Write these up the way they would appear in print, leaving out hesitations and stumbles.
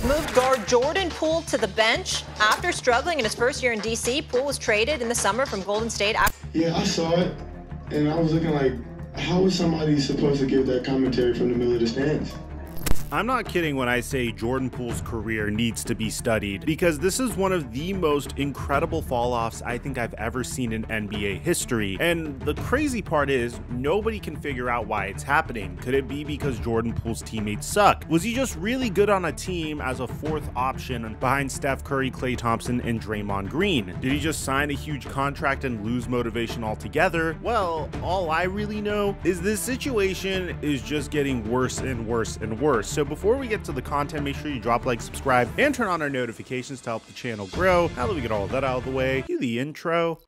moved guard Jordan Poole to the bench. After struggling in his first year in DC, Poole was traded in the summer from Golden State. Yeah, I saw it, and I was looking like, how is somebody supposed to give that commentary from the middle of the stands? I'm not kidding when I say Jordan Poole's career needs to be studied, because this is one of the most incredible fall-offs I think I've ever seen in NBA history. And the crazy part is, nobody can figure out why it's happening. Could it be because Jordan Poole's teammates suck? Was he just really good on a team as a fourth option behind Steph Curry, Klay Thompson, and Draymond Green? Did he just sign a huge contract and lose motivation altogether? Well, all I really know is this situation is just getting worse and worse and worse. So before we get to the content, make sure you drop, like, subscribe, and turn on our notifications to help the channel grow. Now that we get all of that out of the way, cue the intro.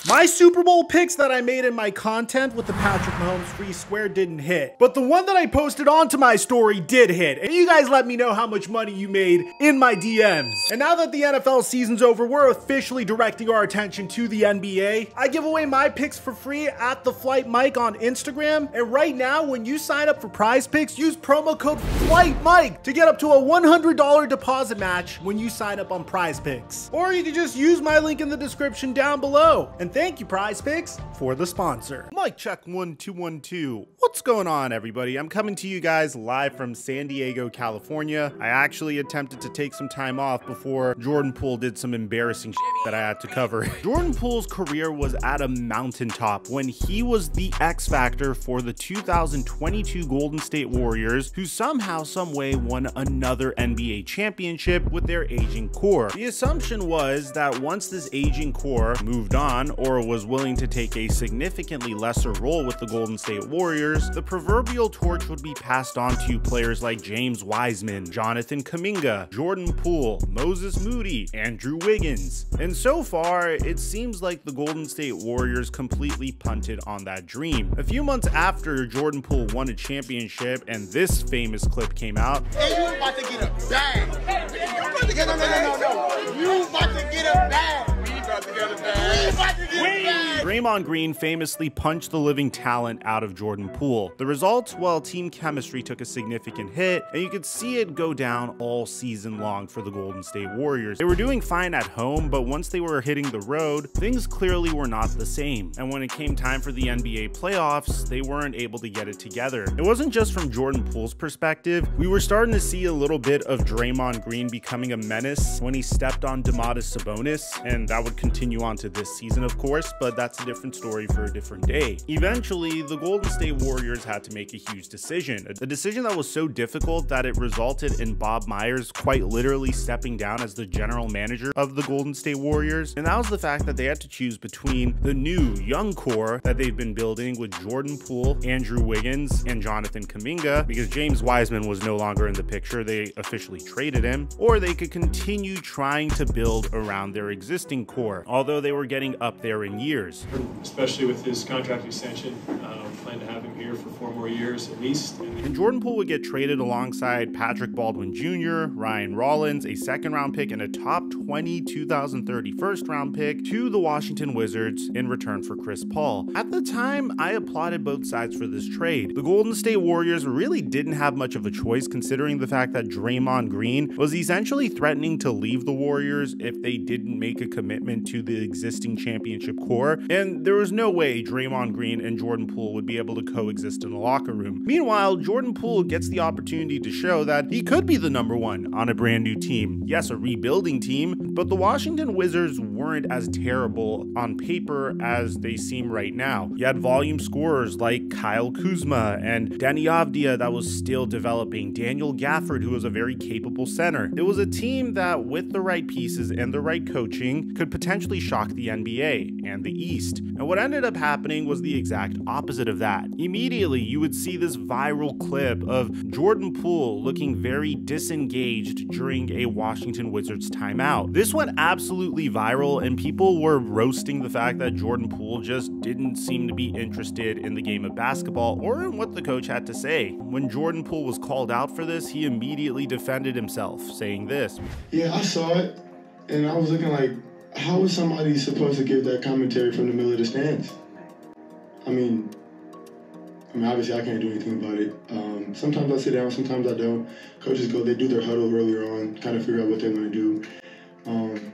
My Super Bowl picks that I made in my content with the Patrick Mahomes free square didn't hit, but the one that I posted onto my story did hit, and you guys let me know how much money you made in my DMs. And now that the NFL season's over, we're officially directing our attention to the NBA. I give away my picks for free at TheFlightMike on Instagram, and right now, when you sign up for Prize Picks, use promo code FlightMike to get up to a $100 deposit match when you sign up on Prize Picks. Or you can just use my link in the description down below. And thank you, Prize Picks, for the sponsor. Mic check 1 2 1 2. What's going on, everybody? I'm coming to you guys live from San Diego, California. I actually attempted to take some time off before Jordan Poole did some embarrassing shit that I had to cover. Jordan Poole's career was at a mountaintop when he was the X factor for the 2022 Golden State Warriors, who somehow, someway won another NBA championship with their aging core. The assumption was that once this aging core moved on, or was willing to take a significantly lesser role with the Golden State Warriors, the proverbial torch would be passed on to players like James Wiseman, Jonathan Kuminga, Jordan Poole, Moses Moody, Andrew Wiggins. And so far, it seems like the Golden State Warriors completely punted on that dream. A few months after Jordan Poole won a championship and this famous clip came out, "Hey, you about to get a bag. No. You about to get a bag. We about to get a bag. Draymond Green famously punched the living talent out of Jordan Poole. The result? Well, team chemistry took a significant hit, and you could see it go down all season long for the Golden State Warriors. They were doing fine at home, but once they were hitting the road, things clearly were not the same. And when it came time for the NBA playoffs, they weren't able to get it together. It wasn't just from Jordan Poole's perspective. We were starting to see a little bit of Draymond Green becoming a menace when he stepped on Domantas Sabonis, and that would continue on to this season, of course, but that's a different story for a different day. Eventually, the Golden State Warriors had to make a huge decision, a decision that was so difficult that it resulted in Bob Myers quite literally stepping down as the general manager of the Golden State Warriors, and that was the fact that they had to choose between the new young core that they've been building with Jordan Poole, Andrew Wiggins, and Jonathan Kuminga, because James Wiseman was no longer in the picture, they officially traded him, or they could continue trying to build around their existing core, although they were getting up there in years. Especially with his contract extension, plan to have him here for 4 more years at least. And Jordan Poole would get traded alongside Patrick Baldwin Jr., Ryan Rollins, a second-round pick, and a top 20 2030 first-round pick to the Washington Wizards in return for Chris Paul. At the time, I applauded both sides for this trade. The Golden State Warriors really didn't have much of a choice, considering the fact that Draymond Green was essentially threatening to leave the Warriors if they didn't make a commitment to the existing championship core, and there was no way Draymond Green and Jordan Poole would be able to coexist in the locker room. Meanwhile, Jordan Poole gets the opportunity to show that he could be the #1 on a brand new team. Yes, a rebuilding team, but the Washington Wizards weren't as terrible on paper as they seem right now. You had volume scorers like Kyle Kuzma and Deni Avdija that was still developing, Daniel Gafford, who was a very capable center. It was a team that, with the right pieces and the right coaching, could potentially shock the NBA and the East. And what ended up happening was the exact opposite of that. Immediately immediately you would see this viral clip of Jordan Poole looking very disengaged during a Washington Wizards timeout. This went absolutely viral, and people were roasting the fact that Jordan Poole just didn't seem to be interested in the game of basketball or in what the coach had to say. When Jordan Poole was called out for this, he immediately defended himself, saying this. Yeah, I saw it, and I was looking like, how is somebody supposed to give that commentary from the middle of the stands? I mean, obviously I can't do anything about it. Sometimes I sit down, sometimes I don't. Coaches they do their huddle earlier on, kind of figure out what they want to do.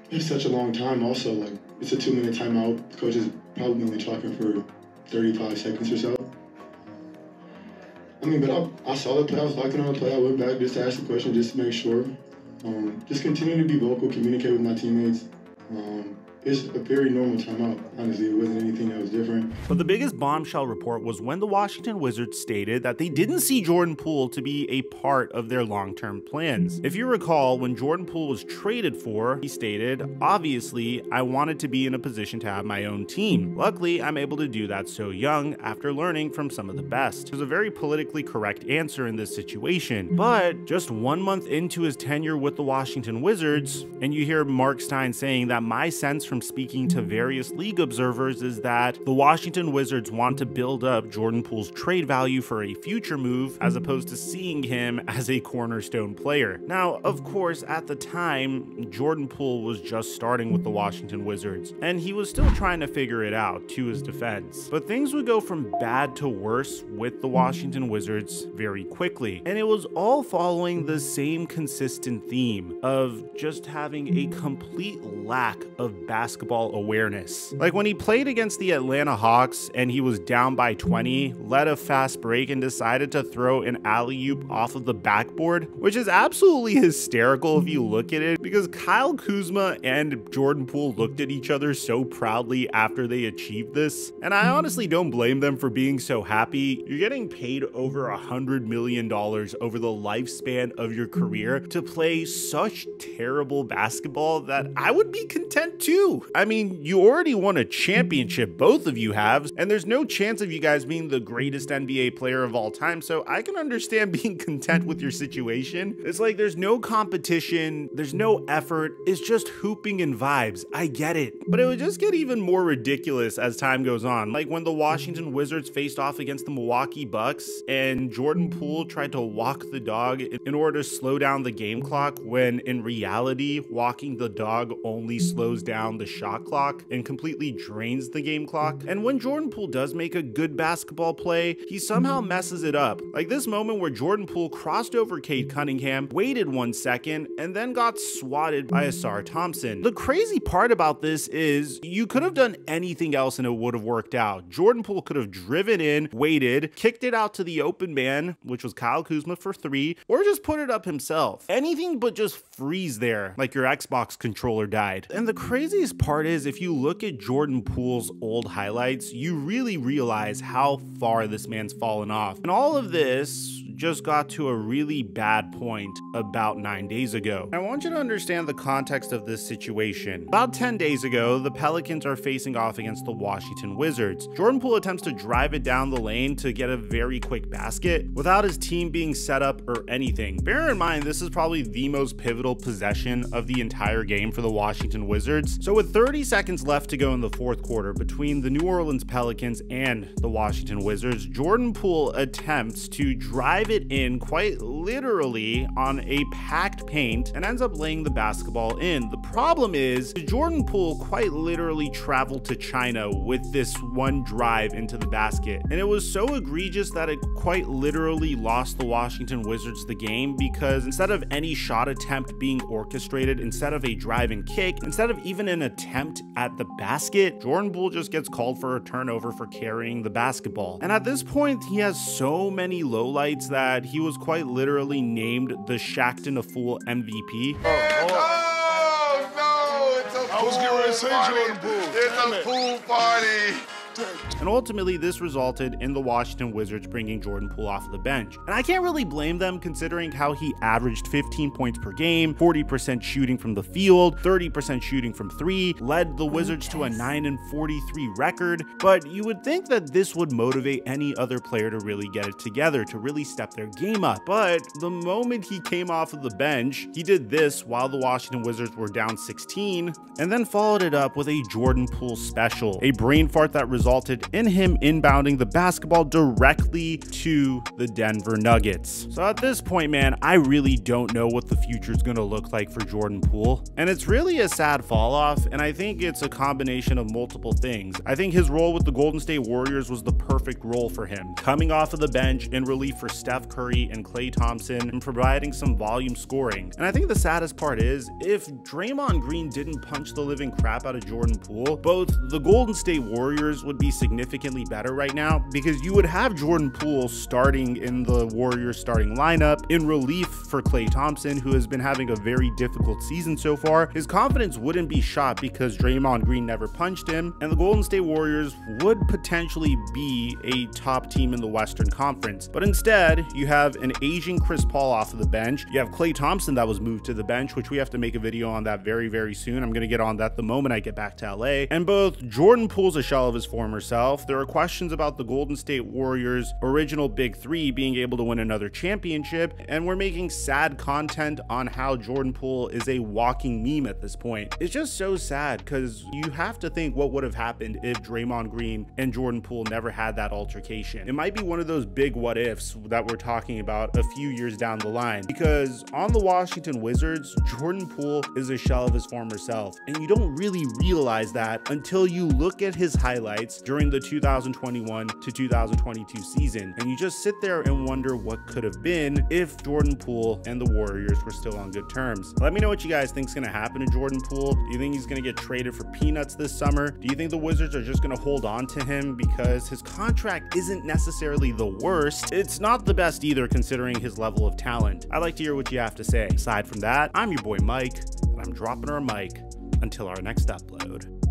It's such a long time also, like it's a 2-minute timeout. The coach is probably only talking for 35 seconds or so. I mean, but I saw the play, I was locking on the play, I went back just to ask the question, just to make sure. Just continue to be vocal, communicate with my teammates. It's a very normal timeout, honestly. It wasn't anything that was different. But the biggest bombshell report was when the Washington Wizards stated that they didn't see Jordan Poole to be a part of their long-term plans. If you recall, when Jordan Poole was traded for, he stated, "Obviously, I wanted to be in a position to have my own team. Luckily, I'm able to do that so young after learning from some of the best." It was a very politically correct answer in this situation. But just 1 month into his tenure with the Washington Wizards, and you hear Mark Stein saying that my sense from speaking to various league observers is that the Washington Wizards want to build up Jordan Poole's trade value for a future move as opposed to seeing him as a cornerstone player. Now, of course, at the time, Jordan Poole was just starting with the Washington Wizards, and he was still trying to figure it out, to his defense. But things would go from bad to worse with the Washington Wizards very quickly, and it was all following the same consistent theme of just having a complete lack of basketball awareness. Like when he played against the Atlanta Hawks and he was down by 20, led a fast break and decided to throw an alley-oop off of the backboard, which is absolutely hysterical if you look at it, because Kyle Kuzma and Jordan Poole looked at each other so proudly after they achieved this, and I honestly don't blame them for being so happy. You're getting paid over $100 million over the lifespan of your career to play such terrible basketball that I would be content too. I mean, you already won a championship, both of you have, and there's no chance of you guys being the greatest NBA player of all time, so I can understand being content with your situation. It's like there's no competition, there's no effort, it's just hooping and vibes. I get it. But it would just get even more ridiculous as time goes on. Like when the Washington Wizards faced off against the Milwaukee Bucks and Jordan Poole tried to walk the dog in order to slow down the game clock, when in reality, walking the dog only slows down the shot clock and completely drains the game clock. And when Jordan Poole does make a good basketball play, he somehow messes it up. Like this moment where Jordan Poole crossed over Cade Cunningham, waited 1 second, and then got swatted by Asar Thompson. The crazy part about this is you could have done anything else and it would have worked out. Jordan Poole could have driven in, waited, kicked it out to the open man, which was Kyle Kuzma for 3, or just put it up himself. Anything but just freeze there like your Xbox controller died. And the craziest part is, if you look at Jordan Poole's old highlights, you really realize how far this man's fallen off. And all of this just got to a really bad point about 9 days ago. I want you to understand the context of this situation. About 10 days ago, the Pelicans are facing off against the Washington Wizards. Jordan Poole attempts to drive it down the lane to get a very quick basket without his team being set up or anything. Bear in mind, this is probably the most pivotal possession of the entire game for the Washington Wizards. So with 30 seconds left to go in the fourth quarter between the New Orleans Pelicans and the Washington Wizards, Jordan Poole attempts to drive it in quite literally on a packed paint and ends up laying the basketball in. The problem is Jordan Poole quite literally traveled to China with this one drive into the basket, and it was so egregious that it quite literally lost the Washington Wizards the game, because instead of any shot attempt being orchestrated, instead of a drive and kick, instead of even an attempt at the basket, Jordan Poole just gets called for a turnover for carrying the basketball. And at this point, he has so many lowlights that he was quite literally named the Shaqtin' a Fool MVP. Oh, no, it's a pool I was getting ready to say party. Jordan Poole. It's a pool party. And ultimately, this resulted in the Washington Wizards bringing Jordan Poole off of the bench. And I can't really blame them considering how he averaged 15 points per game, 40% shooting from the field, 30% shooting from three, led the Wizards to a 9-43 record. But you would think that this would motivate any other player to really get it together, to really step their game up. But the moment he came off of the bench, he did this while the Washington Wizards were down 16, and then followed it up with a Jordan Poole special, a brain fart that resulted in him inbounding the basketball directly to the Denver Nuggets. So at this point, man, I really don't know what the future is going to look like for Jordan Poole. And it's really a sad fall off, and I think it's a combination of multiple things. I think his role with the Golden State Warriors was the perfect role for him, coming off of the bench in relief for Steph Curry and Klay Thompson and providing some volume scoring. And I think the saddest part is, if Draymond Green didn't punch the living crap out of Jordan Poole, both the Golden State Warriors would be significantly better right now, because you would have Jordan Poole starting in the Warriors starting lineup in relief for Klay Thompson, who has been having a very difficult season so far. His confidence wouldn't be shot because Draymond Green never punched him, and the Golden State Warriors would potentially be a top team in the Western Conference. But instead, you have an aging Chris Paul off of the bench. You have Klay Thompson that was moved to the bench, which we have to make a video on that very, very soon. I'm going to get on that the moment I get back to LA. And both Jordan Poole's a shell of his former self. There are questions about the Golden State Warriors' original Big Three being able to win another championship, and we're making sad content on how Jordan Poole is a walking meme at this point. It's just so sad, because you have to think what would have happened if Draymond Green and Jordan Poole never had that altercation. It might be one of those big what ifs that we're talking about a few years down the line, because on the Washington Wizards, Jordan Poole is a shell of his former self, and you don't really realize that until you look at his highlights during the 2021 to 2022 season, and you just sit there and wonder what could have been if Jordan Poole and the Warriors were still on good terms. Let me know what you guys think is going to happen to Jordan Poole. Do you think he's going to get traded for peanuts this summer? Do you think the Wizards are just going to hold on to him because his contract isn't necessarily the worst? It's not the best either, considering his level of talent. I'd like to hear what you have to say. Aside from that, I'm your boy Mike, and I'm dropping our mic until our next upload.